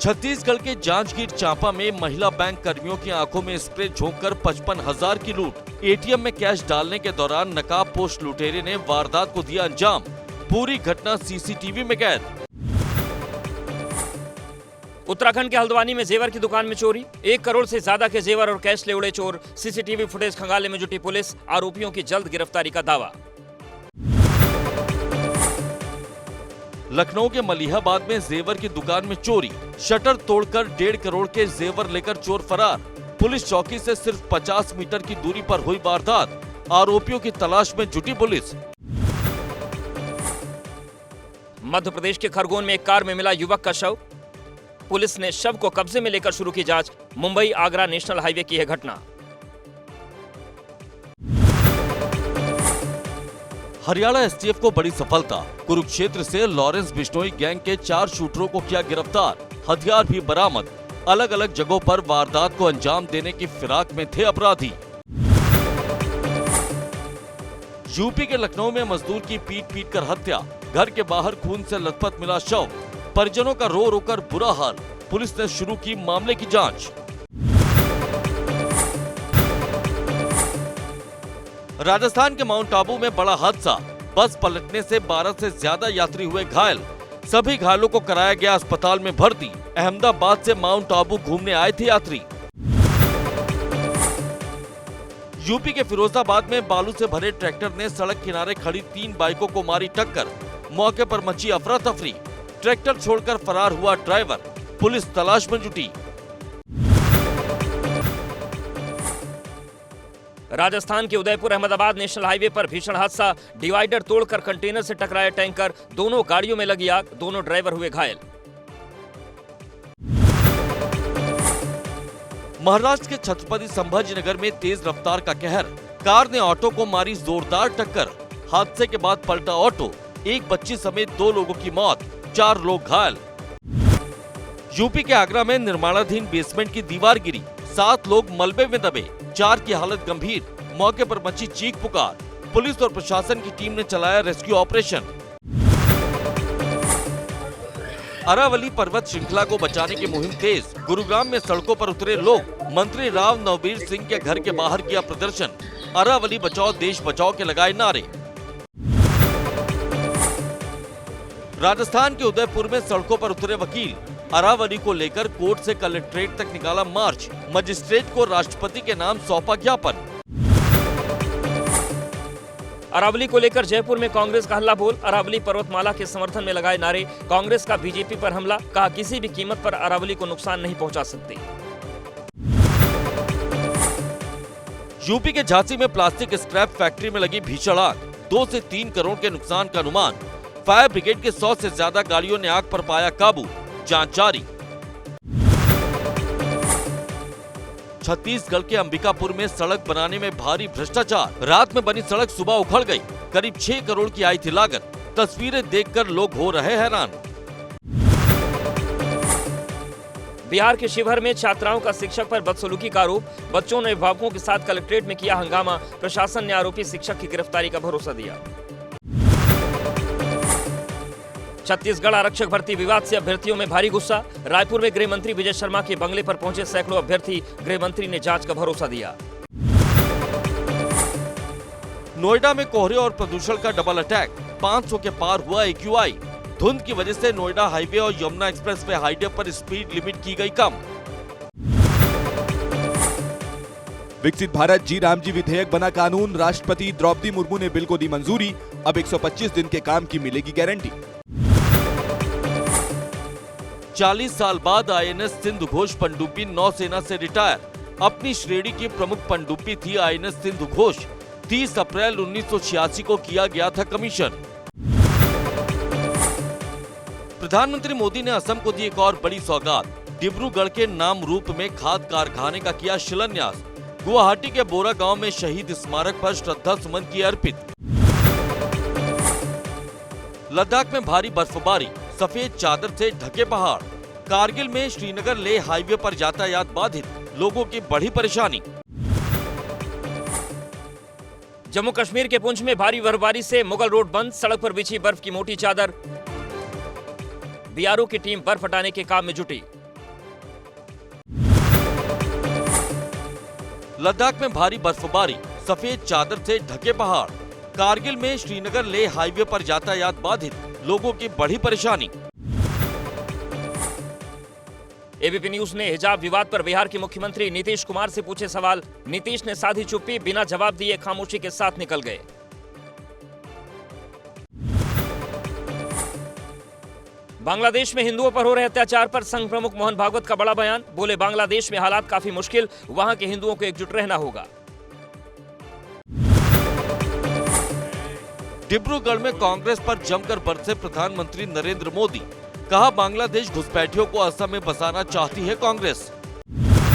छत्तीसगढ़ के जांजगीर चांपा में महिला बैंक कर्मियों की आंखों में स्प्रे झोंककर 55,000 की लूट। एटीएम में कैश डालने के दौरान नकाबपोश लुटेरे ने वारदात को दिया अंजाम। पूरी घटना सीसीटीवी में कैद। उत्तराखंड के हल्द्वानी में जेवर की दुकान में चोरी, 1 करोड़ से ज्यादा के जेवर और कैश ले उड़े चोर। सीसीटीवी फुटेज खंगालने में जुटी पुलिस, आरोपियों की जल्द गिरफ्तारी का दावा। लखनऊ के मलिहाबाद में जेवर की दुकान में चोरी, शटर तोड़कर 1.5 करोड़ के जेवर लेकर चोर फरार। पुलिस चौकी से सिर्फ 50 मीटर की दूरी पर हुई वारदात। आरोपियों की तलाश में जुटी पुलिस। मध्य प्रदेश के खरगोन में एक कार में मिला युवक का शव। पुलिस ने शव को कब्जे में लेकर शुरू की जांच। मुंबई आगरा नेशनल हाईवे की है घटना। हरियाणा एसटीएफ को बड़ी सफलता। कुरुक्षेत्र से लॉरेंस बिश्नोई गैंग के 4 शूटरों को किया गिरफ्तार। हथियार भी बरामद। अलग अलग जगहों पर वारदात को अंजाम देने की फिराक में थे अपराधी। यूपी के लखनऊ में मजदूर की पीट कर हत्या। घर के बाहर खून से लथपथ मिला शव। परिजनों का रो रो कर बुरा हाल। पुलिस ने शुरू की मामले की जांच। राजस्थान के माउंट आबू में बड़ा हादसा। बस पलटने से 12 से ज्यादा यात्री हुए घायल। सभी घायलों को कराया गया अस्पताल में भर्ती। अहमदाबाद से माउंट आबू घूमने आए थे यात्री। यूपी के फिरोजाबाद में बालू से भरे ट्रैक्टर ने सड़क किनारे खड़ी 3 बाइकों को मारी टक्कर। मौके पर मची अफरा तफरी। ट्रैक्टर छोड़कर फरार हुआ ड्राइवर। पुलिस तलाश में जुटी। राजस्थान के उदयपुर अहमदाबाद नेशनल हाईवे पर भीषण हादसा। डिवाइडर तोड़कर कंटेनर से टकराया टैंकर। दोनों गाड़ियों में लगी आग। दोनों ड्राइवर हुए घायल। महाराष्ट्र के छत्रपति संभाजीनगर में तेज रफ्तार का कहर। कार ने ऑटो को मारी जोरदार टक्कर। हादसे के बाद पलटा ऑटो। एक बच्ची समेत 2 लोगों की मौत, 4 लोग घायल। यूपी के आगरा में निर्माणाधीन बेसमेंट की दीवार गिरी। 7 लोग मलबे में दबे, 4 की हालत गंभीर। मौके पर मची चीख पुकार। पुलिस और प्रशासन की टीम ने चलाया रेस्क्यू ऑपरेशन। अरावली पर्वत श्रृंखला को बचाने की मुहिम तेज। गुरुग्राम में सड़कों पर उतरे लोग। मंत्री राव नवबीर सिंह के घर के बाहर किया प्रदर्शन। अरावली बचाओ देश बचाओ के लगाए नारे। राजस्थान के उदयपुर में सड़कों पर उतरे वकील। अरावली को लेकर कोर्ट से कलेक्ट्रेट तक निकाला मार्च। मजिस्ट्रेट को राष्ट्रपति के नाम सौंपा ज्ञापन। अरावली को लेकर जयपुर में कांग्रेस का हल्ला बोल। अरावली पर्वतमाला के समर्थन में लगाए नारे। कांग्रेस का बीजेपी पर हमला। कहा किसी भी कीमत पर अरावली को नुकसान नहीं पहुंचा सकते। यूपी के झांसी में प्लास्टिक स्क्रैप फैक्ट्री में लगी भीषण आग। 2 से 3 करोड़ के नुकसान का अनुमान। फायर ब्रिगेड के 100 से ज्यादा गाड़ियों ने आग पर पाया काबू। जांच जारी। छत्तीसगढ़ के अंबिकापुर में सड़क बनाने में भारी भ्रष्टाचार। रात में बनी सड़क सुबह उखड़ गई। करीब 6 करोड़ की आई थी लागत। तस्वीरें देखकर लोग हो रहे हैरान। बिहार के शिवहर में छात्राओं का शिक्षक पर बदसलूकी का आरोप। बच्चों ने अभिभावकों के साथ कलेक्ट्रेट में किया हंगामा। प्रशासन ने आरोपी शिक्षक की गिरफ्तारी का भरोसा दिया। छत्तीसगढ़ आरक्षक भर्ती विवाद से अभ्यर्थियों में भारी गुस्सा। रायपुर में गृह मंत्री विजय शर्मा के बंगले पर पहुंचे सैकड़ों अभ्यर्थी। गृह मंत्री ने जांच का भरोसा दिया। नोएडा में कोहरे और प्रदूषण का डबल अटैक। 500 के पार हुआ AQI। धुंध की वजह से नोएडा हाईवे और यमुना एक्सप्रेसवे हाईवे पर स्पीड लिमिट की गई कम। विकसित भारत जी राम जी विधेयक बना कानून। राष्ट्रपति द्रौपदी मुर्मू ने बिल को दी मंजूरी। अब 125 दिन के काम की मिलेगी गारंटी। 40 साल बाद INS सिंधु घोष पनडुब्बी नौसेना से रिटायर। अपनी श्रेणी की प्रमुख पनडुब्बी थी INS सिंधु घोष। 30 अप्रैल 1986 को किया गया था कमीशन। प्रधानमंत्री मोदी ने असम को दी एक और बड़ी सौगात। डिब्रूगढ़ के नाम रूप में खाद कारखाने का किया शिलान्यास। गुवाहाटी के बोरा गांव में शहीद स्मारक पर श्रद्धा सुमन किए अर्पित। लद्दाख में भारी बर्फबारी। सफेद चादर से ढके पहाड़। कारगिल में श्रीनगर लेह हाईवे पर यातायात बाधित। लोगों की बढ़ी परेशानी। जम्मू कश्मीर के पुंछ में भारी बर्फबारी से मुगल रोड बंद। सड़क पर बिछी बर्फ की मोटी चादर। बीआरओ की टीम बर्फ हटाने के काम में जुटी। लद्दाख में भारी बर्फबारी, सफेद चादर से ढके पहाड़। कारगिल में श्रीनगर लेह हाईवे पर यातायात बाधित, लोगों की बढ़ी परेशानी। एबीपी न्यूज ने हिजाब विवाद पर बिहार के मुख्यमंत्री नीतीश कुमार से पूछे सवाल। नीतीश ने साधी चुप्पी, बिना जवाब दिए खामोशी के साथ निकल गए। बांग्लादेश में हिंदुओं पर हो रहे अत्याचार पर संघ प्रमुख मोहन भागवत का बड़ा बयान। बोले, बांग्लादेश में हालात काफी मुश्किल, वहां के हिंदुओं को एकजुट रहना होगा। डिब्रूगढ़ में कांग्रेस पर जमकर बरसे प्रधानमंत्री नरेंद्र मोदी। कहा, बांग्लादेश घुसपैठियों को असम में बसाना चाहती है कांग्रेस।